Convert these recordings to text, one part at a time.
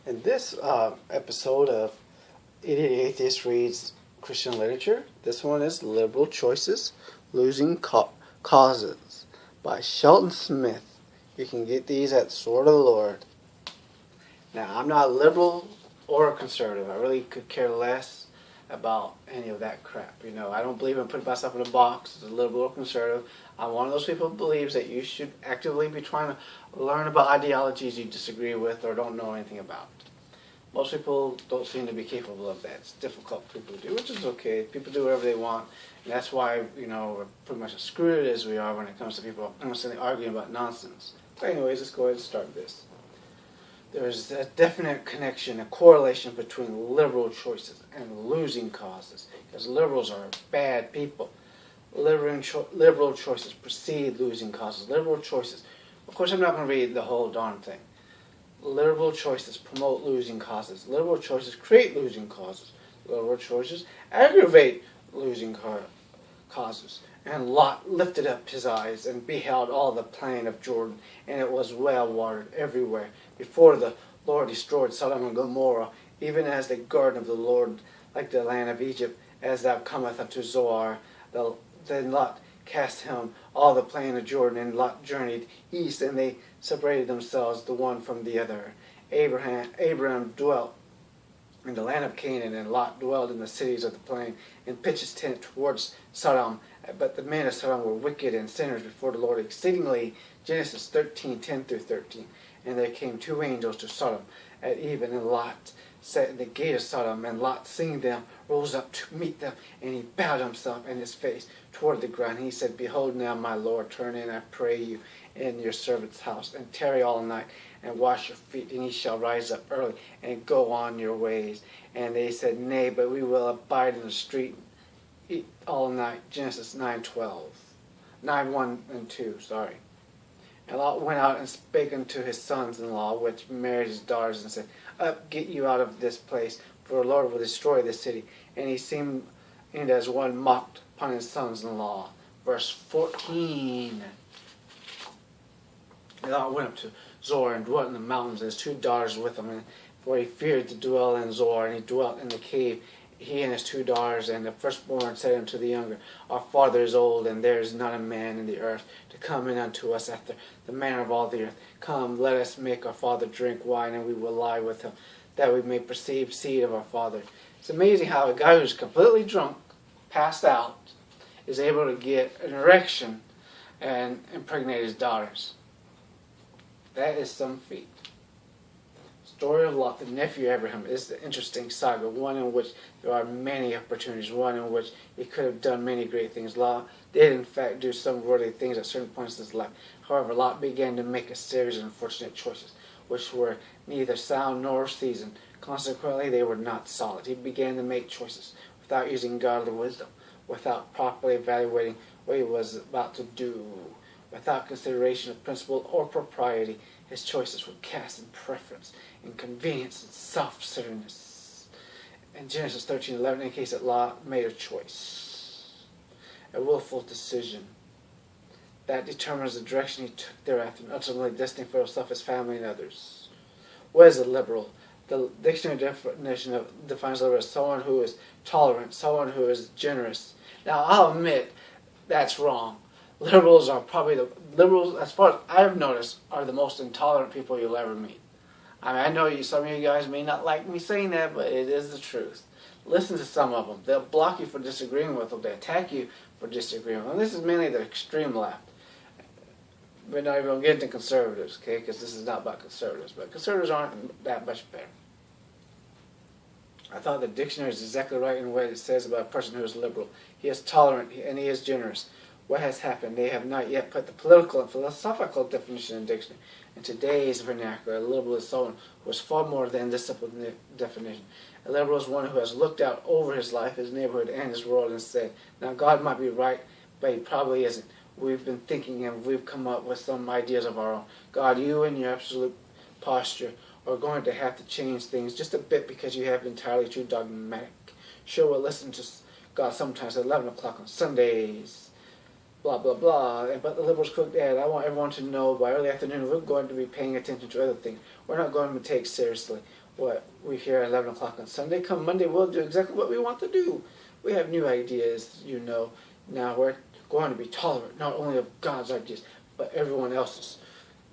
In this episode of Idiot Atheist Reads Christian Literature, this one is Liberal Choices, Losing Causes by Shelton Smith. You can get these at Sword of the Lord. Now, I'm not liberal or conservative. I really could care less about any of that crap. You know, I don't believe in putting myself in a box as a liberal or conservative. I'm one of those people who believes that you should actively be trying to learn about ideologies you disagree with or don't know anything about. Most people don't seem to be capable of that. It's difficult for people to do, which is okay. People do whatever they want, and that's why, you know, we're pretty much as screwed as we are when it comes to people constantly arguing about nonsense. But anyways, let's go ahead and start this. There's a definite connection, a correlation between liberal choices and losing causes, because liberals are bad people. Liberal choices precede losing causes. Liberal choices. Of course, I'm not going to read the whole darn thing. Liberal choices promote losing causes. Liberal choices create losing causes. Liberal choices aggravate losing causes. And Lot lifted up his eyes and beheld all the plain of Jordan, and it was well watered everywhere, before the Lord destroyed Sodom and Gomorrah, even as the garden of the Lord, like the land of Egypt, as thou comest unto Zoar. Then Lot cast him all the plain of Jordan, and Lot journeyed east, and they separated themselves the one from the other. Abraham dwelt in the land of Canaan, and Lot dwelled in the cities of the plain, and pitched his tent towards Sodom. But the men of Sodom were wicked and sinners before the Lord exceedingly. Genesis 13:10-13. And there came two angels to Sodom at even, and Lot sat in the gate of Sodom, and Lot, seeing them, rose up to meet them, and he bowed himself and his face toward the ground. He said, Behold now, my Lord, turn in, I pray you, in your servant's house, and tarry all night, and wash your feet, and ye shall rise up early, and go on your ways. And they said, Nay, but we will abide in the street all night. Genesis 9:12. 9:1 and 2, sorry. And Lot went out and spake unto his sons-in-law, which married his daughters, and said, Up, get you out of this place, for the Lord will destroy this city. And he seemed as one mocked upon his sons-in-law. Verse 14. And Lot went up to Zoar and dwelt in the mountains, and his two daughters with him. For he feared to dwell in Zoar, and he dwelt in the cave, he and his two daughters. And the firstborn said unto the younger, Our father is old, and there is not a man in the earth to come in unto us after the manner of all the earth. Come, let us make our father drink wine, and we will lie with him, that we may perceive seed of our father. It's amazing how a guy who's completely drunk, passed out, is able to get an erection and impregnate his daughters. That is some feat. Story of Lot, the nephew of Abraham, is the interesting saga, one in which there are many opportunities, one in which he could have done many great things. Lot did, in fact, do some worthy things at certain points in his life. However, Lot began to make a series of unfortunate choices, which were neither sound nor seasoned. Consequently, they were not solid. He began to make choices without using godly wisdom, without properly evaluating what he was about to do, without consideration of principle or propriety. His choices were cast in preference, in convenience, and self-centeredness. In Genesis 13:11, in case that Lot made a choice, a willful decision that determines the direction he took thereafter, and ultimately destined for himself, his family, and others. What is a liberal? The dictionary definition defines liberal as someone who is tolerant, someone who is generous. Now, I'll admit that's wrong. Liberals, as far as I've noticed, are the most intolerant people you'll ever meet. I mean, I know some of you guys may not like me saying that, but it is the truth. Listen to some of them. They'll block you for disagreeing with them. They attack you for disagreeing with them. This is mainly the extreme left. We're not even going to get into conservatives, okay, because this is not about conservatives. But conservatives aren't that much better. I thought the dictionary is exactly right in what it says about a person who is liberal. He is tolerant and he is generous. What has happened? They have not yet put the political and philosophical definition in the dictionary. In today's vernacular, a liberal is someone who is far more than this definition. A liberal is one who has looked out over his life, his neighborhood, and his world and said, now God might be right, but he probably isn't. We've been thinking and we've come up with some ideas of our own. God, you and your absolute posture are going to have to change things just a bit because you have been entirely too dogmatic. Sure, we'll listen to God sometimes at 11 o'clock on Sundays. Blah, blah, blah. But the liberals could add, I want everyone to know by early afternoon we're going to be paying attention to other things. We're not going to take seriously what we hear at 11 o'clock on Sunday. Come Monday, we'll do exactly what we want to do. We have new ideas, Now we're going to be tolerant, not only of God's ideas, but everyone else's.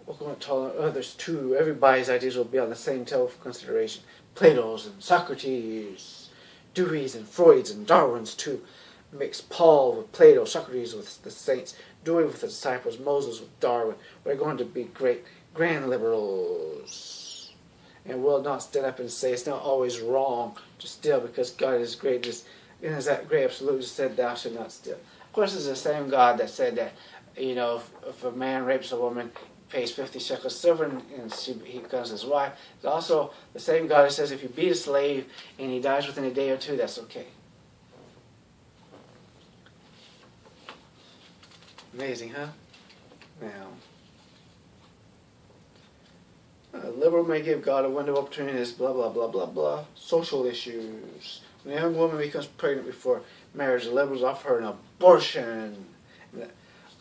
We're going to tolerate others too. Everybody's ideas will be on the same table for consideration. Plato's and Socrates, Dewey's and Freud's and Darwin's too. Mix Paul with Plato, Socrates with the saints, Dewey with the disciples, Moses with Darwin. We're going to be great, grand liberals. And we'll not stand up and say it's not always wrong to steal because God is great. And as that great absolute said, thou shalt not steal. Of course, it's the same God that said that, if a man rapes a woman, pays 50 shekels silver and he becomes his wife. It's also the same God that says if you beat a slave and he dies within a day or two, that's okay. Amazing, huh? Now, a liberal may give God a window of opportunities, blah, blah, blah, blah, blah. Social issues. When a young woman becomes pregnant before marriage, the liberals offer her an abortion.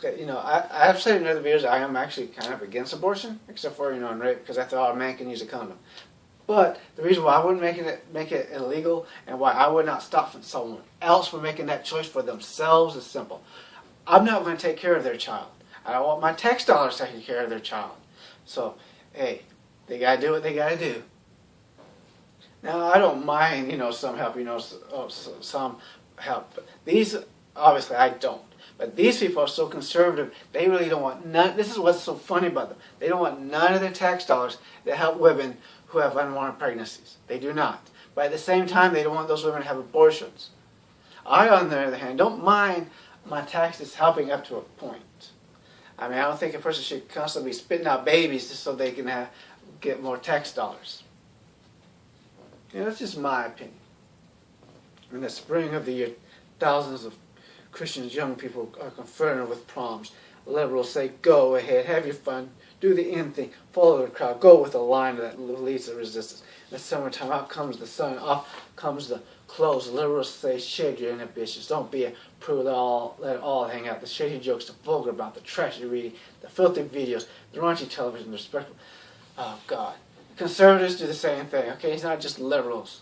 Okay, I've said in other videos I am actually kind of against abortion, except for, in rape, because I thought a man can use a condom. But the reason why I wouldn't make it illegal and why I would not stop someone else from making that choice for themselves is simple. I'm not going to take care of their child. I don't want my tax dollars taking care of their child. So, hey, they got to do what they got to do. Now, I don't mind, some help, some help. But these, obviously, I don't. But these people are so conservative, they really don't want none. This is what's so funny about them. They don't want none of their tax dollars to help women who have unwanted pregnancies. They do not. But at the same time, they don't want those women to have abortions. I, on the other hand, don't mind my taxes helping up to a point. I mean, I don't think a person should constantly be spitting out babies just so they can get more tax dollars. That's just my opinion. In the spring of the year, thousands of Christians, young people, are confronted with problems. Liberals say, go ahead, have your fun, do the in thing, follow the crowd, go with the line that leads to resistance. In the summertime, out comes the sun, off comes the clothes. The liberals say, shed your inhibitions, don't be a prude, let it all hang out. The shady jokes, the vulgar about, the trashy reading, the filthy videos, the raunchy television, the respectful. Oh, God. Conservatives do the same thing, okay? It's not just liberals.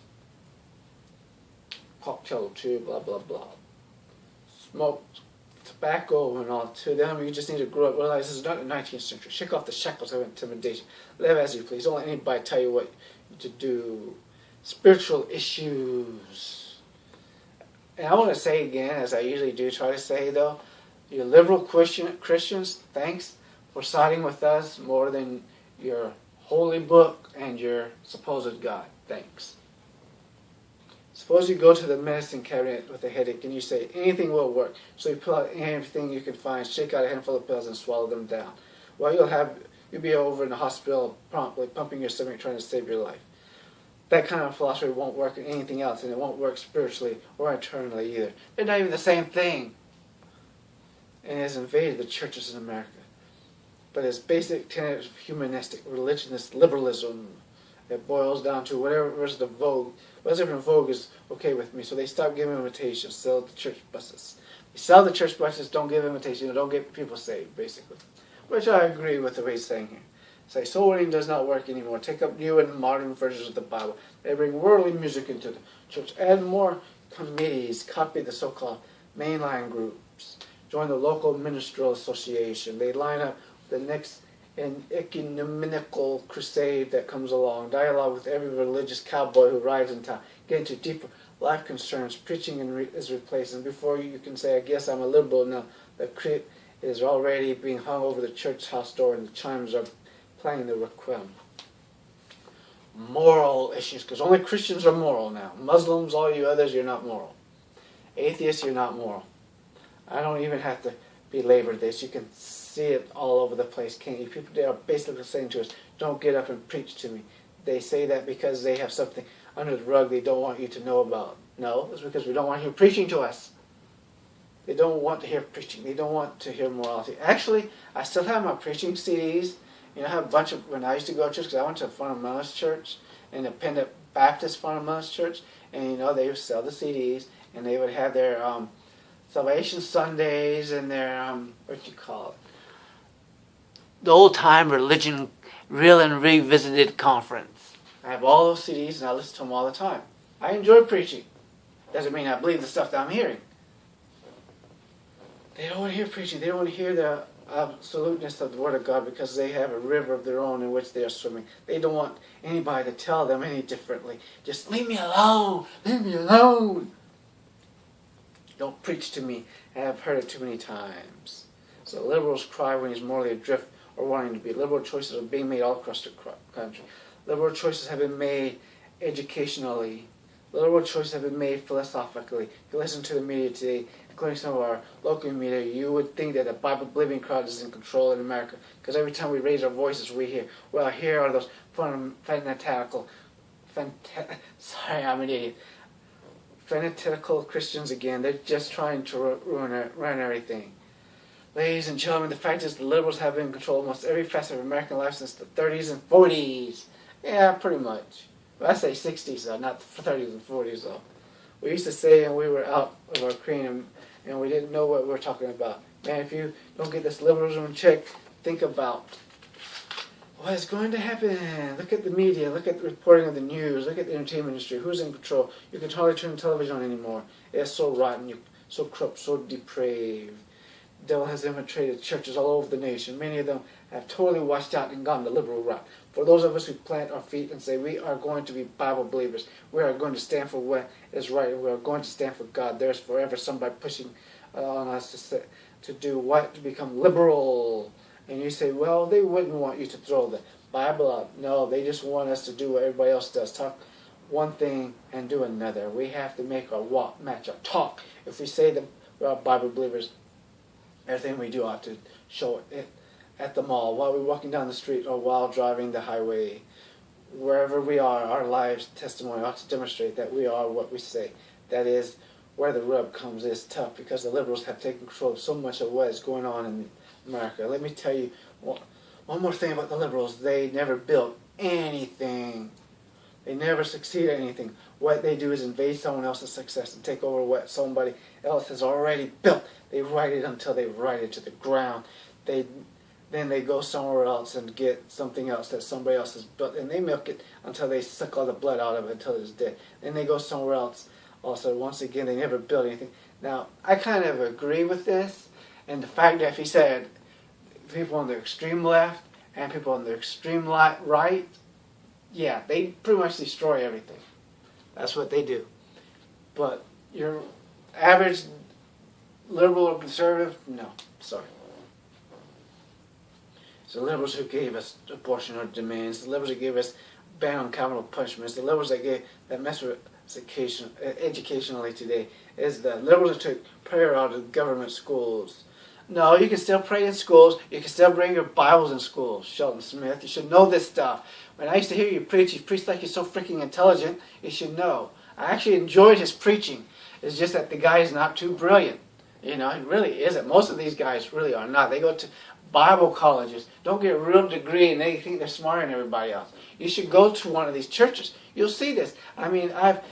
Cocktail too, blah, blah, blah. Smoke, tobacco and all. To them, you just need to grow up, realize this is not the 19th century. Shake off the shackles of intimidation. Live as you please. Don't let anybody tell you what to do. Spiritual issues. And I want to say again, as I usually do try to say though, you liberal Christians, thanks for siding with us more than your holy book and your supposed God. Thanks. Suppose you go to the medicine cabinet with a headache and you say, anything will work. So you pull out anything you can find, shake out a handful of pills and swallow them down. Well, you'll be over in the hospital promptly, pumping your stomach, trying to save your life. That kind of philosophy won't work in anything else, and it won't work spiritually or eternally either. They're not even the same thing. And it has invaded the churches in America. But its basic tenets of humanistic, religionist liberalism, it boils down to whatever is the vogue. Whatever in vogue is okay with me. So they stop giving invitations, sell the church buses. They sell the church buses, don't give invitations, don't get people saved, basically. Which I agree with the way he's saying here. Say, soul winning does not work anymore. Take up new and modern versions of the Bible. They bring worldly music into the church. Add more committees. Copy the so-called mainline groups. Join the local minstrel association. They line up the next an ecumenical crusade that comes along. Dialogue with every religious cowboy who rides in town. Get into deeper life concerns. Preaching is replaced. And before you can say, I guess I'm a liberal now, the crit is already being hung over the church house door and the chimes are playing the requiem. Moral issues, because only Christians are moral now. Muslims, all you others, you're not moral. Atheists, you're not moral. I don't even have to belabor this. You can see it all over the place, can't you? People, they are basically saying to us, don't get up and preach to me. They say that because they have something under the rug they don't want you to know about. No, it's because we don't want you preaching to us. They don't want to hear preaching. They don't want to hear morality. Actually, I still have my preaching CDs. I have a bunch of, when I used to go to church, because I went to a fundamentalist church, independent Baptist fundamentalist church, and they would sell the CDs, and they would have their Salvation Sundays and their, what do you call it? The old time religion, real and revisited conference. I have all those CDs and I listen to them all the time. I enjoy preaching. Doesn't mean I believe the stuff that I'm hearing. They don't want to hear preaching. They don't want to hear the absoluteness of the Word of God because they have a river of their own in which they are swimming. They don't want anybody to tell them any differently. Just leave me alone. Leave me alone. Don't preach to me. I've heard it too many times. So liberals cry when he's morally adrift or wanting to be. Liberal choices are being made all across the country. Liberal choices have been made educationally. Liberal choices have been made philosophically. If you listen to the media today, including some of our local media, you would think that the Bible-believing crowd is in control in America. Because every time we raise our voices, we hear, well, here are those fanatical Christians again. They're just trying to run everything. Ladies and gentlemen, the fact is the liberals have been in control of almost every facet of American life since the 30s and 40s. Yeah, pretty much. Well, I say 60s though, not 30s and 40s though. We used to say, and we were out of our cream, and we didn't know what we were talking about. Man, if you don't get this liberalism in check, think about what is going to happen. Look at the media, look at the reporting of the news, look at the entertainment industry. Who's in control? You can hardly turn the television on anymore. It's so rotten, so corrupt, so depraved. The devil has infiltrated churches all over the nation. Many of them have totally washed out and gone the liberal route. For those of us who plant our feet and say we are going to be Bible believers, we are going to stand for what is right, and we are going to stand for God, there's forever somebody pushing on us to do what? To become liberal. And you say, well, they wouldn't want you to throw the Bible out. No, they just want us to do what everybody else does. Talk one thing and do another. We have to make our walk match our talk. If we say that we are Bible believers, everything we do ought to show it at the mall, while we're walking down the street, or while driving the highway. Wherever we are, our lives' testimony ought to demonstrate that we are what we say. That is, where the rub comes is tough, because the liberals have taken control of so much of what is going on in America. Let me tell you one more thing about the liberals. They never built anything. They never succeed at anything. What they do is invade someone else's success and take over what somebody else has already built. They ride it until they ride it to the ground. Then they go somewhere else and get something else that somebody else has built, and they milk it until they suck all the blood out of it until it's dead. Then they go somewhere else. Also, once again, they never built anything. Now, I kind of agree with this, and the fact that if he said people on the extreme left and people on the extreme right, yeah, they pretty much destroy everything. That's what they do. But your average liberal or conservative, no, sorry. It's the liberals who gave us abortion or demands. The liberals that gave us ban on capital punishments. The liberals that mess with educationally today is the liberals that took prayer out of government schools. No, you can still pray in schools. You can still bring your Bibles in schools. Sheldon Smith, you should know this stuff. When I used to hear you preach like you're so freaking intelligent, you should know. I actually enjoyed his preaching. It's just that the guy is not too brilliant. You know, he really isn't. Most of these guys really are not. They go to Bible colleges, don't get a real degree, and they think they're smarter than everybody else. You should go to one of these churches. You'll see this. I mean, I've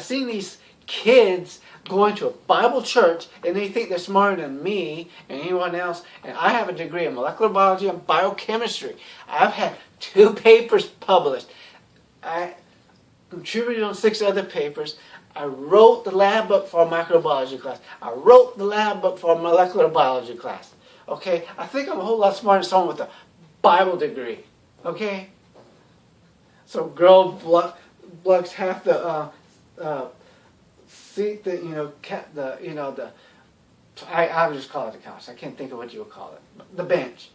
seen these kids going to a Bible church, and they think they're smarter than me and anyone else. And I have a degree in molecular biology and biochemistry. I've had 2 papers published. I contributed on 6 other papers. I wrote the lab book for a microbiology class. I wrote the lab book for a molecular biology class. Okay, I think I'm a whole lot smarter than someone with a Bible degree. Okay, so girl blocks half the seat that I would just call it the couch. I can't think of what you would call it. The bench.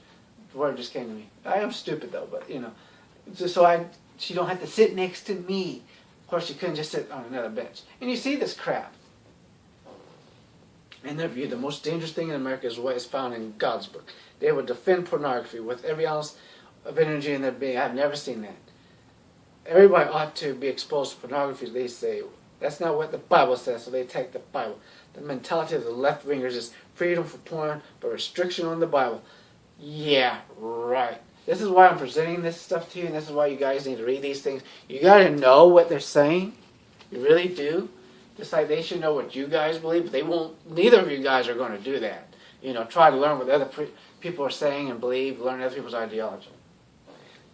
The word just came to me. I am stupid though, but just so she don't have to sit next to me. Of course, she couldn't just sit on another bench. And you see this crap. In their view, the most dangerous thing in America is what is found in God's book. They would defend pornography with every ounce of energy in their being. I've never seen that. Everybody ought to be exposed to pornography, they say. That's not what the Bible says, so they attack the Bible. The mentality of the left-wingers is freedom for porn, but restriction on the Bible. Yeah, right. This is why I'm presenting this stuff to you, and this is why you guys need to read these things. You got to know what they're saying. You really do. Just like they should know what you guys believe, but they won't. Neither of you guys are going to do that. Try to learn what other people are saying and believe, learn other people's ideology.